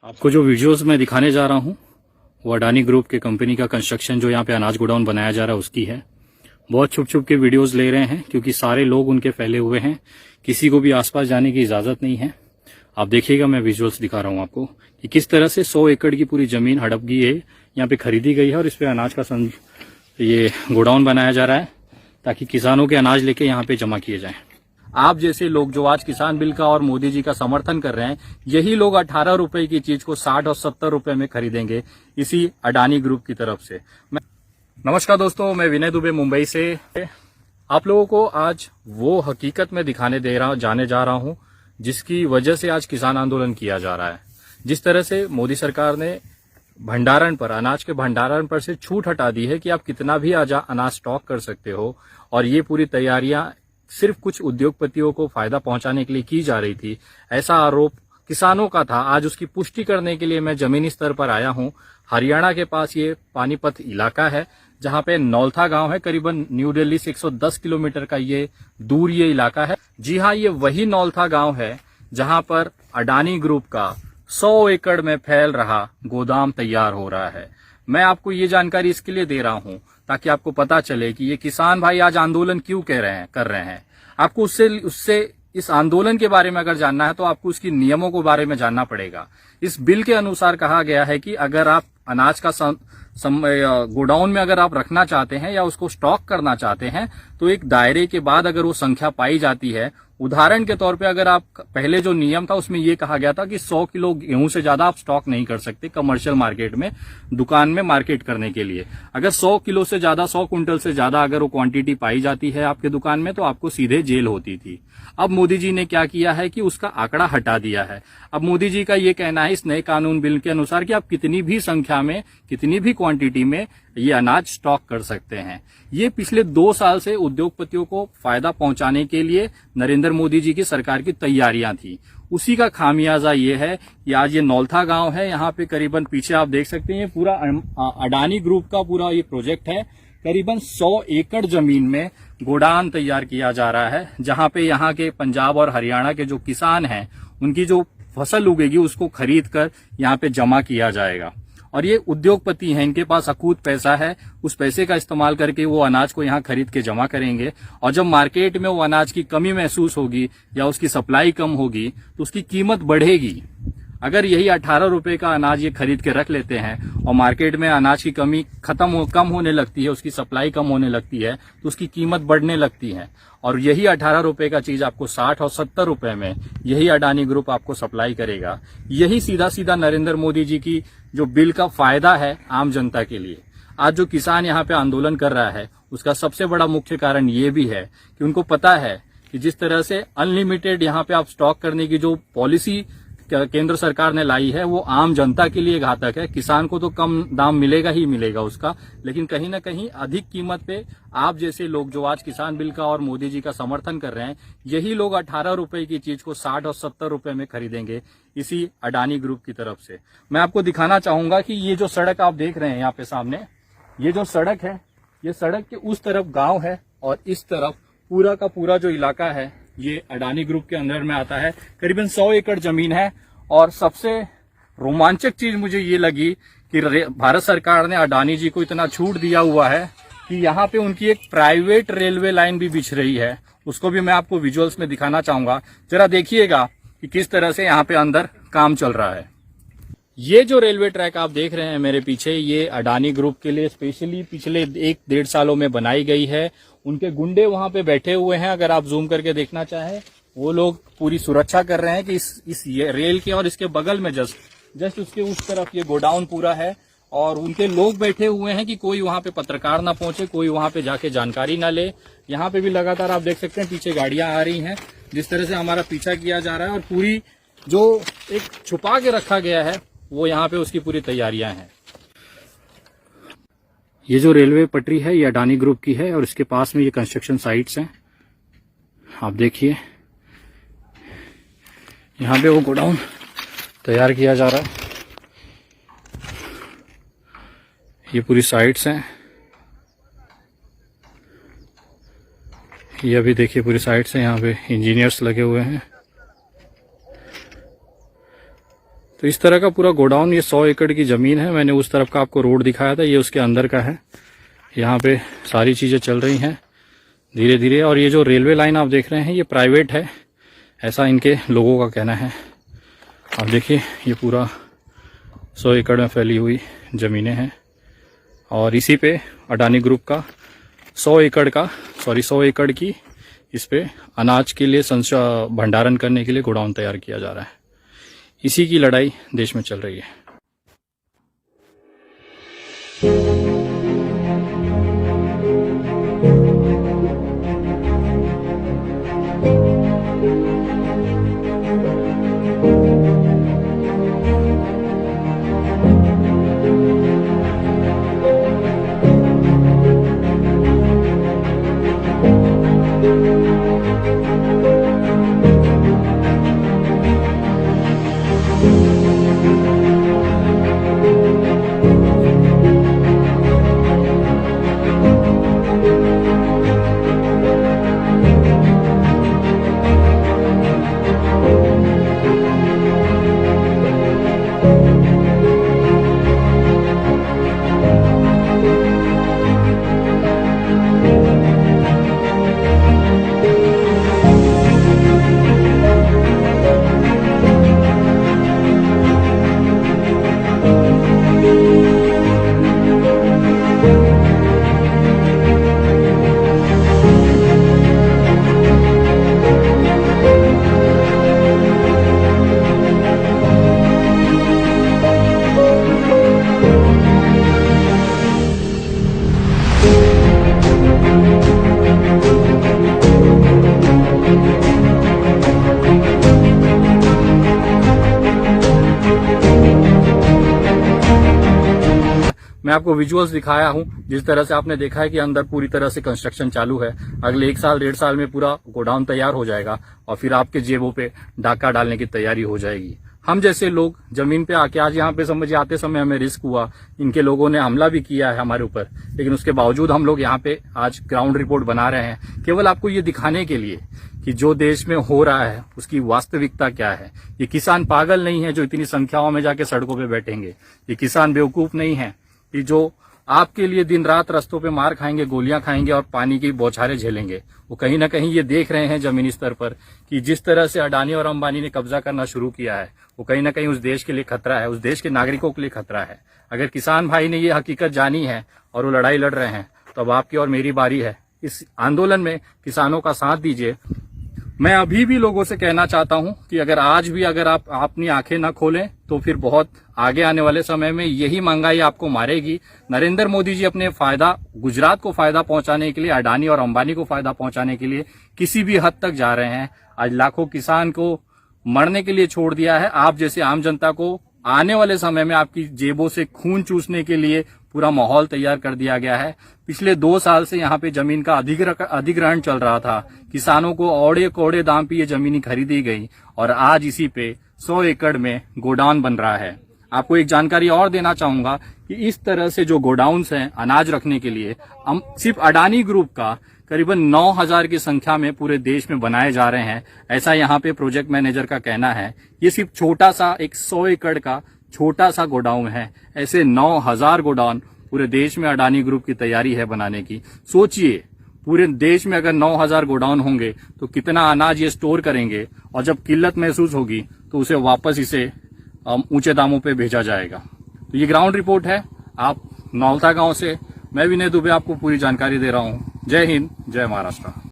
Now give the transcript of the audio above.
आपको जो वीडियोस मैं दिखाने जा रहा हूँ वो अडानी ग्रुप के कंपनी का कंस्ट्रक्शन जो यहाँ पे अनाज गोडाउन बनाया जा रहा है उसकी है। बहुत छुप छुप के वीडियोस ले रहे हैं क्योंकि सारे लोग उनके फैले हुए हैं, किसी को भी आसपास जाने की इजाजत नहीं है। आप देखिएगा, मैं विजुअल्स दिखा रहा हूँ आपको कि किस तरह से 100 एकड़ की पूरी जमीन हड़पगी है, यहाँ पे खरीदी गई है और इस पे अनाज का ये गोडाउन बनाया जा रहा है ताकि किसानों के अनाज लेके यहाँ पे जमा किए जाएं। आप जैसे लोग जो आज किसान बिल का और मोदी जी का समर्थन कर रहे हैं, यही लोग 18 रुपए की चीज को 60 और 70 रुपए में खरीदेंगे इसी अडानी ग्रुप की तरफ से। नमस्कार दोस्तों, मैं विनय दुबे मुंबई से आप लोगों को आज वो हकीकत में दिखाने जाने जा रहा हूं जिसकी वजह से आज किसान आंदोलन किया जा रहा है। जिस तरह से मोदी सरकार ने भंडारण पर, अनाज के भंडारण पर से छूट हटा दी है कि आप कितना भी अनाज स्टॉक कर सकते हो, और ये पूरी तैयारियां सिर्फ कुछ उद्योगपतियों को फायदा पहुंचाने के लिए की जा रही थी, ऐसा आरोप किसानों का था। आज उसकी पुष्टि करने के लिए मैं जमीनी स्तर पर आया हूं। हरियाणा के पास ये पानीपत इलाका है जहां पे नौलथा गांव है, करीबन न्यू दिल्ली से 110 किलोमीटर का ये दूर ये इलाका है। जी हां, ये वही नौलथा गांव है जहां पर अडानी ग्रुप का 100 एकड़ में फैल रहा गोदाम तैयार हो रहा है। मैं आपको ये जानकारी इसके लिए दे रहा हूं ताकि आपको पता चले कि ये किसान भाई आज आंदोलन क्यों कर रहे हैं। आपको उससे इस आंदोलन के बारे में अगर जानना है तो आपको उसकी नियमों के बारे में जानना पड़ेगा। इस बिल के अनुसार कहा गया है कि अगर आप अनाज का गोडाउन में अगर आप रखना चाहते हैं या उसको स्टॉक करना चाहते हैं तो एक दायरे के बाद अगर वो संख्या पाई जाती है, उदाहरण के तौर पे अगर आप पहले जो नियम था उसमें ये कहा गया था कि 100 किलो गेहूं से ज्यादा आप स्टॉक नहीं कर सकते कमर्शियल मार्केट में, दुकान में मार्केट करने के लिए। अगर 100 किलो से ज्यादा, 100 क्विंटल से ज्यादा अगर वो क्वांटिटी पाई जाती है आपके दुकान में तो आपको सीधे जेल होती थी। अब मोदी जी ने क्या किया है कि उसका आंकड़ा हटा दिया है। अब मोदी जी का ये कहना है इस नए कानून बिल के अनुसार कि आप कितनी भी संख्या में, कितनी भी क्वांटिटी में ये अनाज स्टॉक कर सकते हैं। ये पिछले 2 साल से उद्योगपतियों को फायदा पहुंचाने के लिए नरेंद्र मोदी जी की सरकार की तैयारियां थी। उसी का खामियाजा ये है कि आज ये नौलथा गांव है, यहाँ पे करीबन पीछे आप देख सकते हैं पूरा अडानी ग्रुप का पूरा ये प्रोजेक्ट है। करीबन 100 एकड़ जमीन में गोडाउन तैयार किया जा रहा है जहां पे यहाँ के पंजाब और हरियाणा के जो किसान हैं उनकी जो फसल उगेगी उसको खरीद कर यहाँ पे जमा किया जाएगा। और ये उद्योगपति हैं, इनके पास अकूत पैसा है, उस पैसे का इस्तेमाल करके वो अनाज को यहाँ खरीद के जमा करेंगे। और जब मार्केट में वो अनाज की कमी महसूस होगी या उसकी सप्लाई कम होगी तो उसकी कीमत बढ़ेगी। अगर यही 18 रुपए का अनाज ये खरीद के रख लेते हैं और मार्केट में अनाज की कमी कम होने लगती है, उसकी सप्लाई कम होने लगती है तो उसकी कीमत बढ़ने लगती है। और यही 18 रुपए का चीज आपको 60 और 70 रुपए में यही अडानी ग्रुप आपको सप्लाई करेगा। यही सीधा सीधा नरेंद्र मोदी जी की जो बिल का फायदा है आम जनता के लिए। आज जो किसान यहाँ पे आंदोलन कर रहा है उसका सबसे बड़ा मुख्य कारण ये भी है कि उनको पता है कि जिस तरह से अनलिमिटेड यहाँ पे आप स्टॉक करने की जो पॉलिसी केंद्र सरकार ने लाई है वो आम जनता के लिए घातक है। किसान को तो कम दाम मिलेगा ही मिलेगा उसका, लेकिन कहीं ना कहीं अधिक कीमत पे आप जैसे लोग जो आज किसान बिल का और मोदी जी का समर्थन कर रहे हैं, यही लोग 18 रुपए की चीज को 60 और 70 रुपए में खरीदेंगे इसी अडानी ग्रुप की तरफ से। मैं आपको दिखाना चाहूंगा कि ये जो सड़क आप देख रहे हैं यहाँ पे सामने, ये जो सड़क है, ये सड़क के उस तरफ गाँव है और इस तरफ पूरा का पूरा जो इलाका है ये अडानी ग्रुप के अंदर में आता है। करीबन 100 एकड़ जमीन है। और सबसे रोमांचक चीज मुझे ये लगी कि भारत सरकार ने अडानी जी को इतना छूट दिया हुआ है कि यहाँ पे उनकी एक प्राइवेट रेलवे लाइन भी बिछ रही है। उसको भी मैं आपको विजुअल्स में दिखाना चाहूंगा, जरा देखिएगा कि किस तरह से यहाँ पे अंदर काम चल रहा है। ये जो रेलवे ट्रैक आप देख रहे हैं मेरे पीछे, ये अडानी ग्रुप के लिए स्पेशली पिछले 1-1.5 सालों में बनाई गई है। उनके गुंडे वहां पे बैठे हुए हैं, अगर आप जूम करके देखना चाहें वो लोग पूरी सुरक्षा कर रहे हैं कि इस रेल के और इसके बगल में जस्ट उसके उस तरफ ये गोडाउन पूरा है और उनके लोग बैठे हुए हैं कि कोई वहां पे पत्रकार ना पहुंचे, कोई वहां पे जाके जानकारी ना ले। यहाँ पे भी लगातार आप देख सकते हैं पीछे गाड़ियां आ रही हैं, जिस तरह से हमारा पीछा किया जा रहा है और पूरी जो एक छुपा के रखा गया है वो यहाँ पे उसकी पूरी तैयारियां हैं। ये जो रेलवे पटरी है ये अडानी ग्रुप की है और इसके पास में ये कंस्ट्रक्शन साइट्स हैं। आप देखिए यहाँ पे वो गोडाउन तैयार किया जा रहा है। ये पूरी साइट्स हैं, ये अभी देखिए पूरी साइट्स हैं, यहाँ पे इंजीनियर्स लगे हुए हैं। तो इस तरह का पूरा गोडाउन, ये 100 एकड़ की जमीन है। मैंने उस तरफ का आपको रोड दिखाया था, ये उसके अंदर का है। यहाँ पे सारी चीजें चल रही हैं धीरे धीरे। और ये जो रेलवे लाइन आप देख रहे हैं ये प्राइवेट है, ऐसा इनके लोगों का कहना है। आप देखिए ये पूरा 100 एकड़ में फैली हुई जमीनें हैं और इसी पे अडानी ग्रुप का 100 एकड़ की इस पे अनाज के लिए भंडारण करने के लिए गोडाउन तैयार किया जा रहा है। इसी की लड़ाई देश में चल रही है। मैं आपको विजुअल्स दिखाया हूं। जिस तरह से आपने देखा है कि अंदर पूरी तरह से कंस्ट्रक्शन चालू है। अगले 1 साल 1.5 साल में पूरा गोडाउन तैयार हो जाएगा और फिर आपके जेबों पे डाका डालने की तैयारी हो जाएगी। हम जैसे लोग जमीन पे आके आज यहाँ पे समझिए आते समय हमें रिस्क हुआ, इनके लोगों ने हमला भी किया है हमारे ऊपर, लेकिन उसके बावजूद हम लोग यहाँ पे आज ग्राउंड रिपोर्ट बना रहे हैं, केवल आपको ये दिखाने के लिए कि जो देश में हो रहा है उसकी वास्तविकता क्या है। ये किसान पागल नहीं है जो इतनी संख्याओं में जाके सड़कों पे बैठेंगे। ये किसान बेवकूफ नहीं है कि जो आपके लिए दिन रात रास्तों पे मार खाएंगे, गोलियां खाएंगे और पानी की बौछारें झेलेंगे। वो कहीं ना कहीं ये देख रहे हैं जमीनी स्तर पर कि जिस तरह से अडानी और अंबानी ने कब्जा करना शुरू किया है वो कहीं ना कहीं उस देश के लिए खतरा है, उस देश के नागरिकों के लिए खतरा है। अगर किसान भाई ने ये हकीकत जानी है और वो लड़ाई लड़ रहे हैं तो अब आपकी और मेरी बारी है। इस आंदोलन में किसानों का साथ दीजिए। मैं अभी भी लोगों से कहना चाहता हूं कि अगर आज भी अगर आप अपनी आंखें न खोलें तो फिर बहुत आगे आने वाले समय में यही महंगाई आपको मारेगी। नरेंद्र मोदी जी अपने फायदा, गुजरात को फायदा पहुंचाने के लिए, अडानी और अंबानी को फायदा पहुंचाने के लिए किसी भी हद तक जा रहे हैं। आज लाखों किसान को मरने के लिए छोड़ दिया है। आप जैसे आम जनता को आने वाले समय में आपकी जेबों से खून चूसने के लिए पूरा माहौल तैयार कर दिया गया है। पिछले 2 साल से यहाँ पे जमीन का अधिग्रहण चल रहा था। किसानों को औड़े कोड़े दाम पे ये जमीनी खरीदी गई और आज इसी पे 100 एकड़ में गोडाउन बन रहा है। आपको एक जानकारी और देना चाहूंगा कि इस तरह से जो गोडाउन्स हैं अनाज रखने के लिए, सिर्फ अडानी ग्रुप का करीबन 9000 की संख्या में पूरे देश में बनाए जा रहे हैं, ऐसा यहाँ पे प्रोजेक्ट मैनेजर का कहना है। ये सिर्फ छोटा सा एक 100 एकड़ का छोटा सा गोडाउन है। ऐसे 9000 गोडाउन पूरे देश में अडानी ग्रुप की तैयारी है बनाने की। सोचिए पूरे देश में अगर 9000 गोडाउन होंगे तो कितना अनाज ये स्टोर करेंगे और जब किल्लत महसूस होगी तो उसे वापस इसे ऊंचे दामों पे भेजा जाएगा। तो ये ग्राउंड रिपोर्ट है आप नौलता गांव से। मैं विनय दुबे आपको पूरी जानकारी दे रहा हूं। जय हिंद, जय महाराष्ट्र।